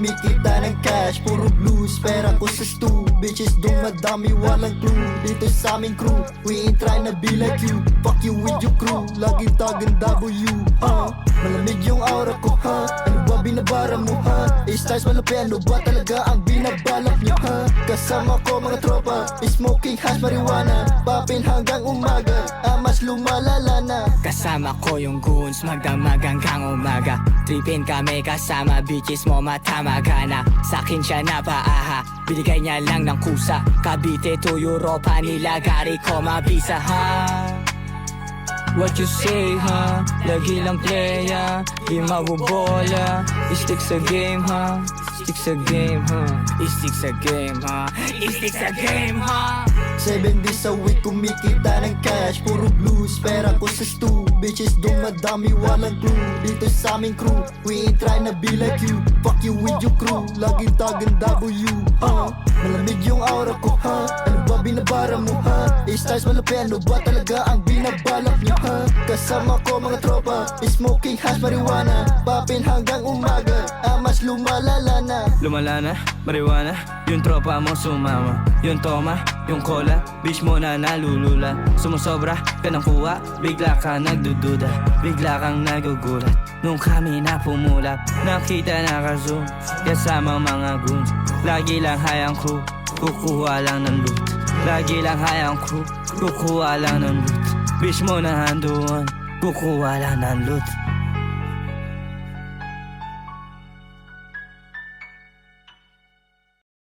kumikita ng cash, puro blues, pera ko sa stew. Bitches dumadami, walang clue. Dito sa aming crew, we ain't trying to be like you. Fuck you with your crew, laging tagang W. Malamig yung aura ko, ha? Ano ba binabara mo, ha? A-stars malapit, ano ba talaga ang binabalak nyo, ha? Kasama ko mga tropa, smoking hash marijuana, papin hanggang umaga, mas lumalala na. Kasama ko yung goons, magdamag hanggang umaga. Tripin kami kasama, bitches mo matamaga na. Sa'kin siya napaaha, binigay niya lang ng kusa. Cavite to Europa, nilagari ko mabisa, ha? What you say, ha? Lagi lang playa, di mabubola. Stick sa game, ha? Stick sa game, ha? Stick sa game, ha? Stick sa game, ha? 7 days a week kumikita ng cash, puro blues, pera ko sa stew. Bitches dumadami, walang clue. Dito sa aming crew, we ain't trying to be like you. Fuck you with your crew, laging tagang W. Malamig yung aura ko, ha? Ano ba binabara mo, ha? A-stars malapit, ano ba talaga ang binabalak nyo, ha? Kasama ko mga tropa, smoking hash marijuana, papin hanggang umaga, mas lumalala na. Lumala na, marijuana, yung tropa mo sumama. Yung toma, yung cola, bitch mo na nalulula. Sumusobra ka ng kuha, bigla ka nagdududa, bigla kang nagugulat. Nung kami na pumulap, nakita na ka-zoom kasama mga goons. Lagi lang hayang crew, kukuha lang ng loot. Lagi lang hayang crew, kukuha lang ng loot. Bitch mo na handuan, kukuha lang ng loot.